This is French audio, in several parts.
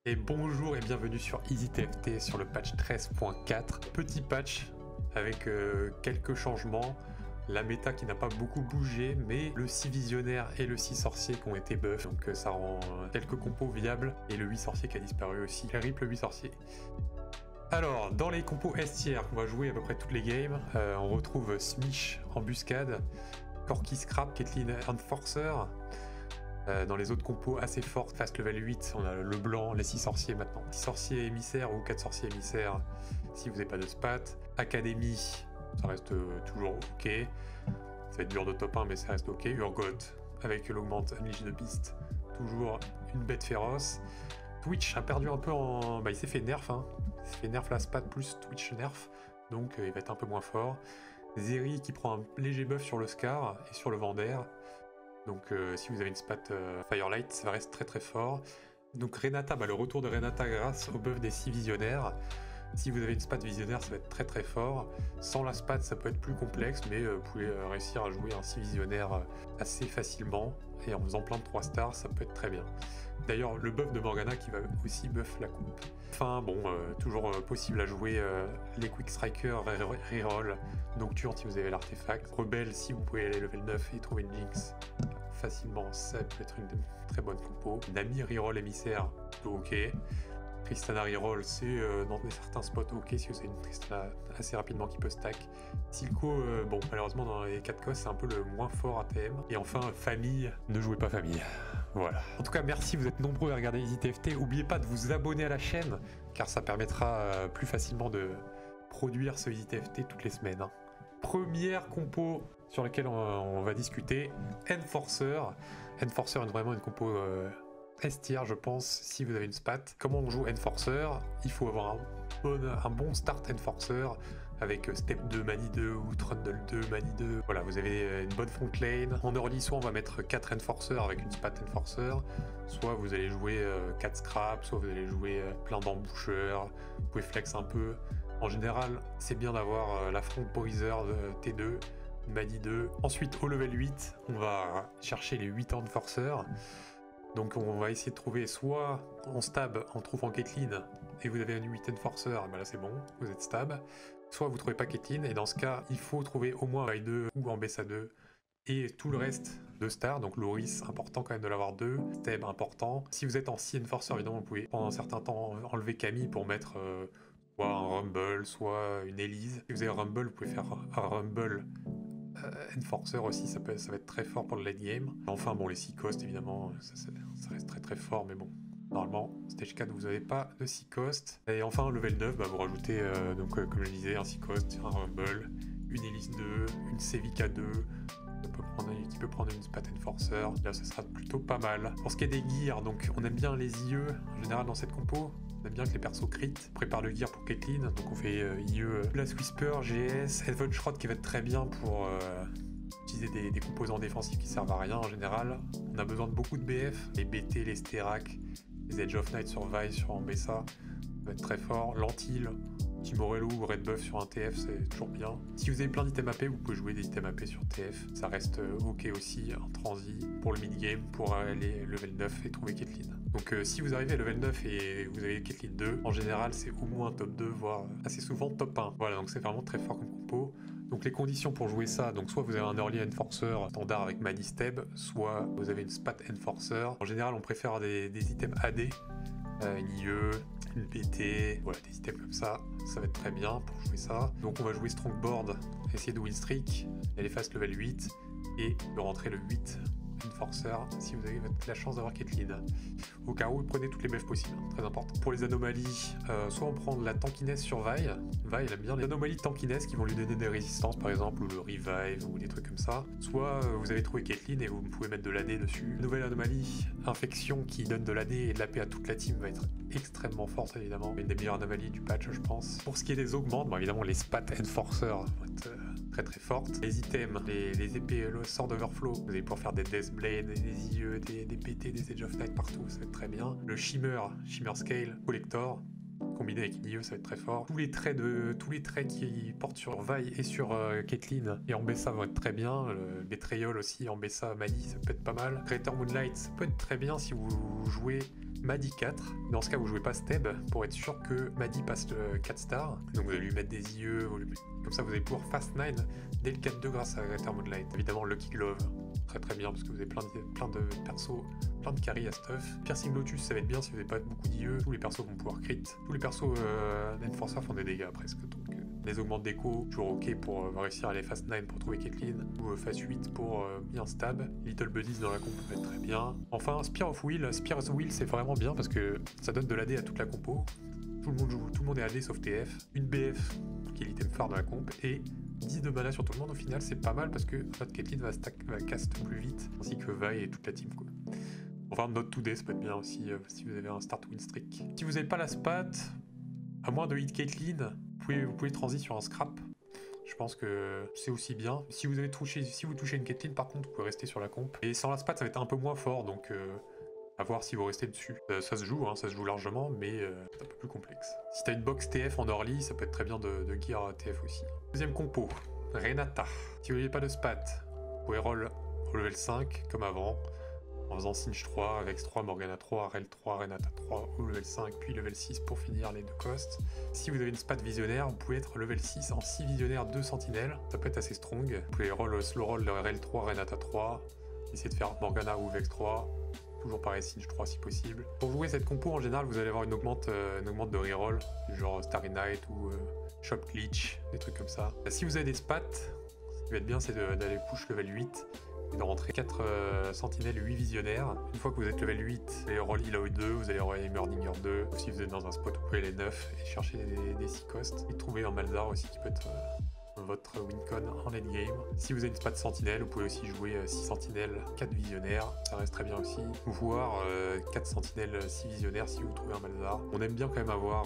Et bonjour et bienvenue sur EasyTFT sur le patch 13.4. Petit patch avec quelques changements. La méta qui n'a pas beaucoup bougé, mais le 6 visionnaire et le 6 sorcier qui ont été buff. Donc ça rend quelques compos viables. Et le 8 sorcier qui a disparu aussi. RIP le 8 sorcier. Alors, dans les compos S tier, on va jouer à peu près toutes les games. On retrouve Smish, Embuscade, Corki Scrap, Caitlyn Enforcer. Dans les autres compos assez fortes, Fast Level 8, on a le blanc, les 6 sorciers maintenant. 6 sorciers émissaires ou 4 sorciers émissaires si vous n'avez pas de spat. Académie, ça reste toujours ok. Ça va être dur de top 1 mais ça reste ok. Urgot avec l'augmente Unleash the Beast, toujours une bête féroce. Twitch a perdu un peu en... il s'est fait nerf, hein. Il s'est fait nerf la spat plus Twitch nerf, donc il va être un peu moins fort. Zeri qui prend un léger buff sur le Scar et sur le Vander. Donc si vous avez une spat Firelight, ça reste très très fort. Donc Renata, le retour de Renata grâce au buff des 6 visionnaires. Si vous avez une spat visionnaire, ça va être très très fort. Sans la spat, ça peut être plus complexe, mais vous pouvez réussir à jouer un 6 visionnaire assez facilement. Et en faisant plein de 3 stars, ça peut être très bien. D'ailleurs, le buff de Morgana qui va aussi buff la coupe. Enfin bon, toujours possible à jouer les Quick Striker, Reroll, Nocturne si vous avez l'artefact, Rebelle si vous pouvez aller level 9 et trouver une Jinx facilement, ça peut être une très bonne compo. Nami Reroll émissaire, plutôt ok. Tristana Reroll, c'est dans certains spots ok si vous avez une Tristana assez rapidement qui peut stack. Silco, malheureusement dans les 4 cosses c'est un peu le moins fort ATM. Et enfin, famille, ne jouez pas famille. Voilà. En tout cas, merci, vous êtes nombreux à regarder EasyTFT. N'oubliez pas de vous abonner à la chaîne, car ça permettra plus facilement de produire ce EasyTFT toutes les semaines. Hein. Première compo sur laquelle on va discuter, Enforcer. Enforcer est vraiment une compo S tier, je pense, si vous avez une spat. Comment on joue Enforcer? Il faut avoir un bon start Enforcer avec Step 2 Mani 2 ou Trundle 2 Mani 2. Voilà, vous avez une bonne front lane. En early, soit on va mettre 4 Enforcer avec une spat Enforcer, soit vous allez jouer 4 scraps, soit vous allez jouer plein d'emboucheurs. Vous pouvez flex un peu. En général, c'est bien d'avoir la front Wizard T2, Mani 2. Ensuite, au level 8, on va chercher les 8 Enforcer. Donc on va essayer de trouver soit en stab en trouvant Caitlyn et vous avez un 8 Enforcer, là c'est bon, vous êtes stab. Soit vous trouvez pas Caitlyn et dans ce cas il faut trouver au moins un 2 ou en BSA 2 et tout le reste de star. Donc Loris, important quand même de l'avoir 2, Steb important. Si vous êtes en 6 Enforcer évidemment vous pouvez pendant un certain temps enlever Camille pour mettre soit un Rumble, soit une Elise. Si vous avez Rumble, vous pouvez faire un Rumble Enforcer aussi, ça va être très fort pour le late game. Enfin bon, les 6 cost évidemment, ça reste très très fort, mais bon, normalement, stage 4 vous n'avez pas de 6 cost. Et enfin, level 9, vous rajoutez, comme je disais, un 6 cost, un Rumble, une Elise 2, une Sevika 2, qui peut prendre une Spat Enforcer. Là, ça sera plutôt pas mal. Pour ce qui est des gears, donc on aime bien les IE en général dans cette compo. On aime bien que les persos crit. On prépare le gear pour Caitlyn, donc on fait IE Blast Whisper, GS, Heaven Shroud qui va être très bien pour utiliser des composants défensifs qui servent à rien en général. On a besoin de beaucoup de BF, les BT, les Sterak, les Edge of Night sur Vi, sur Ambessa, ça va être très fort. Lentil, Timorello ou Red Buff sur un TF, c'est toujours bien. Si vous avez plein d'items AP, vous pouvez jouer des items AP sur TF. Ça reste ok aussi en transi pour le mid-game, pour aller level 9 et trouver Caitlyn. Donc si vous arrivez à level 9 et vous avez Caitlyn 2, en général c'est au moins top 2, voire assez souvent top 1. Voilà, donc c'est vraiment très fort comme compo. Donc les conditions pour jouer ça, donc soit vous avez un early Enforcer standard avec Mani Steb, soit vous avez une Spat Enforcer. En général on préfère des items AD, une IE, une BT, voilà des items comme ça va être très bien pour jouer ça. Donc on va jouer Strongboard, essayer de win streak, aller fast level 8 et de rentrer le 8 Enforcer si vous avez la chance d'avoir Caitlyn. Au cas où, prenez toutes les buffs possibles, très important. Pour les anomalies, soit on prend de la tankiness sur Vi. Vi, elle aime bien les anomalies tankiness qui vont lui donner des résistances par exemple, ou le revive, ou des trucs comme ça. Soit vous avez trouvé Caitlyn et vous pouvez mettre de l'AD dessus. Nouvelle anomalie, infection qui donne de l'AD et de l'AP à toute la team va être extrêmement forte évidemment. Une des meilleures anomalies du patch je pense. Pour ce qui est des augmentes, évidemment les Spat Enforcer vont être très très fortes. Les items, les épées, le Sword Overflow, vous allez pouvoir faire des Deathblade, des IE, des PT, des Edge of Night partout, ça va être très bien. Le Shimmer Scale Collector, Combiné avec IE, ça va être très fort. Tous les traits qui portent sur Vi et sur Caitlyn et Ambessa vont être très bien. Le Betrayal aussi, Ambessa, Maddie, ça peut être pas mal. Greater Moonlight, ça peut être très bien si vous jouez Maddie 4. Dans ce cas, vous jouez pas Steb pour être sûr que Maddie passe 4 stars. Donc vous allez lui mettre des IE, comme ça vous allez pouvoir Fast 9 dès le 4-2 grâce à Greater Moonlight. Évidemment, Lucky Glove, très bien parce que vous avez plein de persos, plein de carry à stuff. Piercing Lotus, ça va être bien si vous n'avez pas beaucoup d'IE. Tous les persos vont pouvoir crit. Tous les persos d'Enforcer font des dégâts presque. Donc les augmentes d'écho, toujours ok pour réussir à aller Fast 9 pour trouver Caitlyn, ou Fast 8 pour bien stab. Little Buddies dans la compo va être très bien. Enfin, Spear of Will c'est vraiment bien parce que ça donne de l'AD à toute la compo. Tout le monde est AD sauf TF. Une BF qui est l'item phare de la comp et 10 de mana sur tout le monde. Au final, c'est pas mal parce que votre Caitlyn va cast plus vite, ainsi que Vi et toute la team, quoi. Enfin, Note 2D, ça peut être bien aussi si vous avez un start win streak. Si vous n'avez pas la spat, à moins de hit Caitlyn, vous pouvez transi sur un scrap. Je pense que c'est aussi bien. Si vous touchez une Caitlyn, par contre, vous pouvez rester sur la comp. Et sans la spat, ça va être un peu moins fort, donc à voir si vous restez dessus. Ça se joue, hein, ça se joue largement, mais c'est un peu plus complexe. Si t'as une box TF en early, ça peut être très bien de gear TF aussi. Deuxième compo, Renata. Si vous n'avez pas de spat, vous pouvez roll au level 5, comme avant, en faisant Singe 3, Vex 3, Morgana 3, Rel 3, Renata 3 au level 5, puis level 6 pour finir les deux costs. Si vous avez une spat visionnaire, vous pouvez être level 6 en 6 visionnaires 2 sentinelles, ça peut être assez strong. Vous pouvez slow roll Rel 3, Renata 3, essayer de faire Morgana ou Vex 3, toujours pareil Singe 3 si possible. Pour jouer cette compo, en général, vous allez avoir une augmente de reroll, genre Starry Night ou Shop Glitch, des trucs comme ça. Si vous avez des spats, ce qui va être bien, c'est d'aller push level 8 et de rentrer 4 sentinelles 8 visionnaires. Une fois que vous êtes level 8, vous allez roll Ilao 2, vous allez roll Murdinger 2. Ou si vous êtes dans un spot, vous pouvez les 9 et chercher des 6 costs. Et trouver un Malzar aussi qui peut être votre wincon en late game. Si vous avez une spat sentinelle, vous pouvez aussi jouer 6 sentinelles, 4 visionnaires, ça reste très bien aussi. Voire 4 sentinelles, 6 visionnaires si vous trouvez un Malzar. On aime bien quand même avoir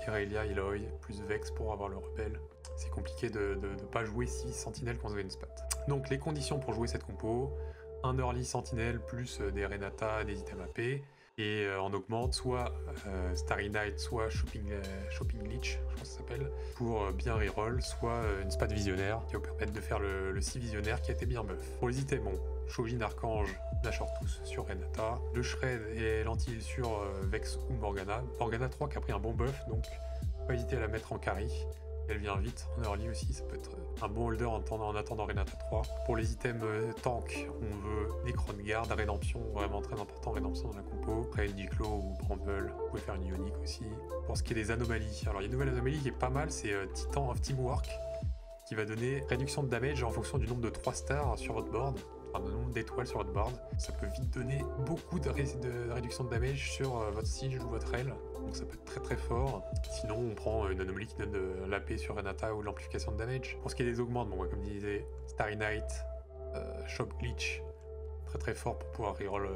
Irelia, Eloy, plus Vex pour avoir le rebelle. C'est compliqué de ne pas jouer 6 sentinelles quand vous avez une spat. Donc les conditions pour jouer cette compo, un early sentinelle plus des Renata, des items AP, et on augmente soit Starry Night, soit Shopping Glitch, je crois que ça s'appelle, pour bien reroll, soit une spat visionnaire qui va vous permettre de faire le 6 visionnaire qui a été bien buff. Pour les items, bon, Shojin Archange, Nashortus sur Renata, le Shred et l'Antil sur Vex ou Morgana. Morgana 3 qui a pris un bon buff, donc pas hésiter à la mettre en carry. Elle vient vite, en early aussi, ça peut être un bon holder en attendant Renata 3. Pour les items tank, on veut Necron Guard, Rédemption, vraiment très important, Rédemption dans la compo. Après Diclo ou Bramble, vous pouvez faire une Ionic aussi. Pour ce qui est des anomalies, alors il y a une nouvelle anomalie qui est pas mal, c'est Titan of Teamwork, qui va donner réduction de damage en fonction du nombre de 3 stars sur votre board. Enfin, le nombre d'étoiles sur votre board. Ça peut vite donner beaucoup de réduction de damage sur votre siege ou votre aile. Donc ça peut être très fort. Sinon, on prend une anomalie qui donne de l'AP sur Renata ou l'amplification de damage. Pour ce qui est des augmentes, bon, comme je disais, Starry Night, Shop Glitch, très fort pour pouvoir reroll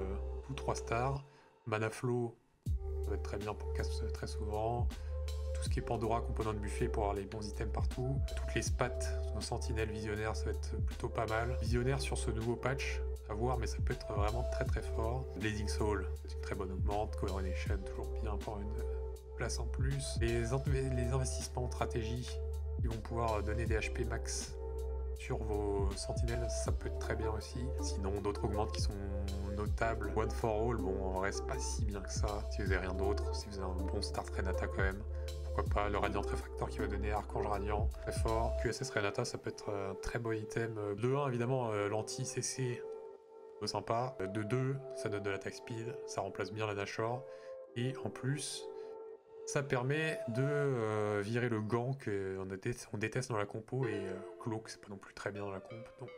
tous 3 stars. Mana Flow, ça va être très bien pour cast très souvent. Tout ce qui est Pandora, composant de buffet pour avoir les bons items partout. Toutes les spats, sentinelles, visionnaires, ça va être plutôt pas mal. Visionnaire sur ce nouveau patch, à voir, mais ça peut être vraiment très fort. Blazing Soul, c'est une très bonne augmente. Coronation, toujours bien pour une place en plus. Les investissements en stratégie, ils vont pouvoir donner des HP max sur vos sentinelles, ça peut être très bien aussi. Sinon, d'autres augmentes qui sont notables. One for All, bon, en vrai, c'est pas si bien que ça. Si vous avez rien d'autre, si vous avez un bon start Renata quand même. Pourquoi pas le Radiant Réfractor qui va donner Archange Radiant, très fort. QSS Renata, ça peut être un très bon item. De 1, évidemment, l'anti-CC, sympa. De 2, ça donne de l'attaque speed, ça remplace bien la Nashor. Et en plus, ça permet de virer le gant qu'on déteste dans la compo et Cloak, c'est pas non plus très bien dans la comp. Donc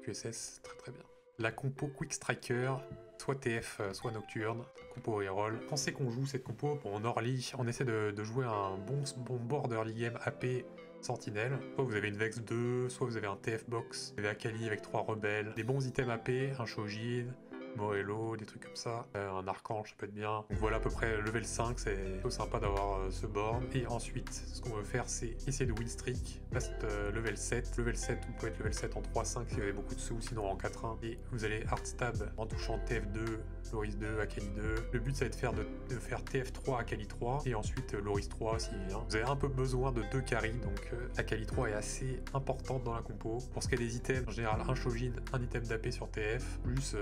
QSS, très bien. La compo Quick Striker, soit TF, soit Nocturne, compo reroll. Pensez qu'on joue cette compo, bon, en early, on essaie de jouer un bon board early game AP Sentinelle. Soit vous avez une Vex 2, soit vous avez un TF box, vous avez Akali avec 3 rebelles, des bons items AP, un Shojin, Morello, des trucs comme ça. Un archange, ça peut être bien. Donc voilà à peu près level 5, c'est plutôt sympa d'avoir ce board. Et ensuite, ce qu'on veut faire, c'est essayer de win streak. Reste level 7. Level 7, vous pouvez être level 7 en 3-5 si vous avez beaucoup de sous, sinon en 4-1. Et vous allez hard stab en touchant TF2, Loris 2, Akali 2. Le but, ça va être de faire TF3, Akali 3. Et ensuite Loris 3 s'il vient. Vous avez un peu besoin de 2 carries, donc Akali 3 est assez importante dans la compo. Pour ce qui est des items, en général, un Shojin, un item d'AP sur TF, plus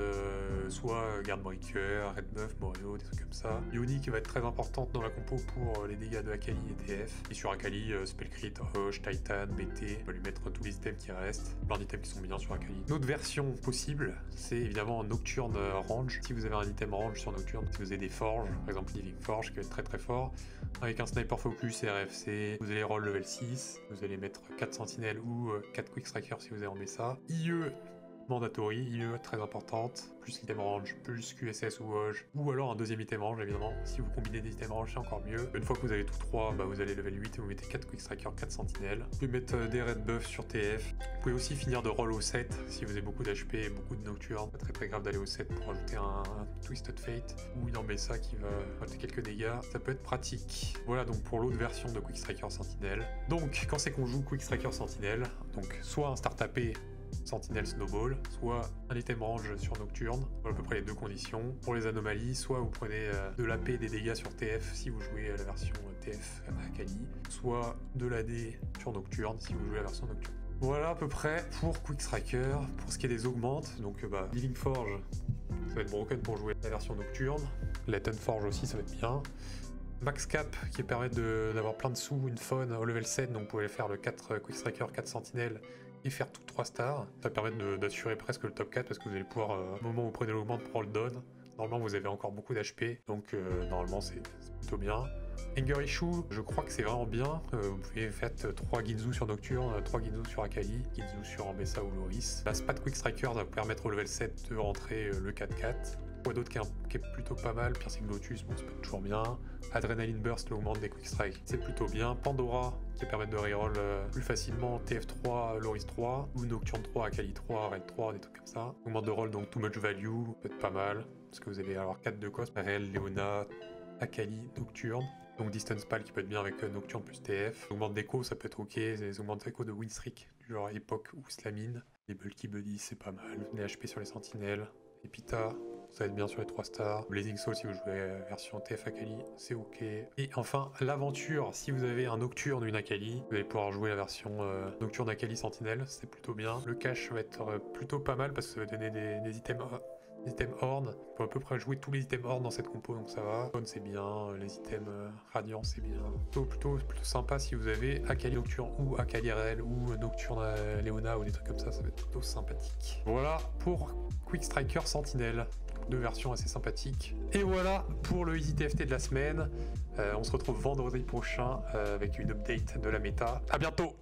soit Guardbreaker, Red Buff, Morello, des trucs comme ça. Yoni qui va être très importante dans la compo pour les dégâts de Akali et TF. Et sur Akali, Spellcrit, Hosh, Titan, BT, on va lui mettre tous les items qui restent. Plein d'items qui sont bien sur Akali. Une autre version possible, c'est évidemment Nocturne Range. Si vous avez un item range sur Nocturne, si vous avez des forges, par exemple Living Forge qui va être très très fort, avec un Sniper Focus et RFC, vous allez roll level 6, vous allez mettre 4 sentinelles ou 4 Quick Strikers si vous avez en ça. IE mandatory, IE très importante, plus item range, plus QSS ou Hoge, ou alors un deuxième item range évidemment. Si vous combinez des items range, c'est encore mieux. Une fois que vous avez tous 3, vous allez level 8 et vous mettez 4 Quick Strikers, 4 sentinelles. Vous pouvez mettre des red buffs sur TF. Vous pouvez aussi finir de roll au 7 si vous avez beaucoup d'HP et beaucoup de Nocturne. Pas très grave d'aller au 7 pour ajouter un Twisted Fate ou une Ambessa qui va ajouter quelques dégâts. Ça peut être pratique. Voilà donc pour l'autre version de Quick Striker Sentinelle. Donc quand c'est qu'on joue Quick Striker Sentinelle, donc soit un start AP Sentinelle Snowball, soit un item range sur Nocturne, à peu près les deux conditions. Pour les anomalies, soit vous prenez de l'AP des dégâts sur TF si vous jouez la version TF Akali, soit de l'AD sur Nocturne si vous jouez la version Nocturne. Voilà à peu près pour Quick Striker. Pour ce qui est des augmentes, donc Living Forge, ça va être broken pour jouer la version Nocturne. Latent Forge aussi, ça va être bien. Max Cap qui permet d'avoir plein de sous, une faune au level 7, donc vous pouvez faire le 4 Quick Striker, 4 sentinelles et faire tout 3 stars. Ça permet d'assurer presque le top 4 parce que vous allez pouvoir, au moment où vous prenez l'augmente pour le down, normalement vous avez encore beaucoup d'HP, donc normalement c'est plutôt bien. Anger Issue, je crois que c'est vraiment bien. Vous pouvez faire 3 Ginzu sur Nocturne, 3 Ginzu sur Akali, Ginzu sur Ambessa ou Loris. La Spat Quick Striker va vous permettre au level 7 de rentrer le 4-4. Quoi d'autre qui est plutôt pas mal, Piercing Lotus, bon, ça peut être toujours bien. Adrenaline Burst, l'augmente des Quick Strike, c'est plutôt bien. Pandora, qui permet de reroll plus facilement TF3, Loris 3, ou Nocturne 3, Akali 3, Red 3, des trucs comme ça. Augmente de roll, donc Too Much Value, peut être pas mal, parce que vous allez avoir 4 de cost, Rel, Leona, Akali, Nocturne. Donc Distance Pal qui peut être bien avec Nocturne plus TF. Augmente d'écho, ça peut être ok, les augmentes d'écho de Winstreak, du genre Epoch ou Slamine. Les Bulky Buddy, c'est pas mal. Les HP sur les sentinelles. Epita, ça va être bien sur les 3 stars. Blazing Soul si vous jouez version TF Akali, c'est ok. Et enfin, l'aventure, si vous avez un Nocturne ou une Akali, vous allez pouvoir jouer la version Nocturne Akali Sentinelle, c'est plutôt bien. Le cache va être plutôt pas mal parce que ça va donner des items Horn. On peut à peu près jouer tous les items Horn dans cette compo, donc ça va. Phone c'est bien, les items Radiant c'est bien. Plutôt sympa si vous avez Akali Nocturne ou Akali RL ou Nocturne Leona ou des trucs comme ça va être plutôt sympathique. Voilà pour Quick Striker Sentinelle. Deux versions assez sympathiques. Et voilà pour le Easy TFT de la semaine. On se retrouve vendredi prochain avec une update de la méta. À bientôt!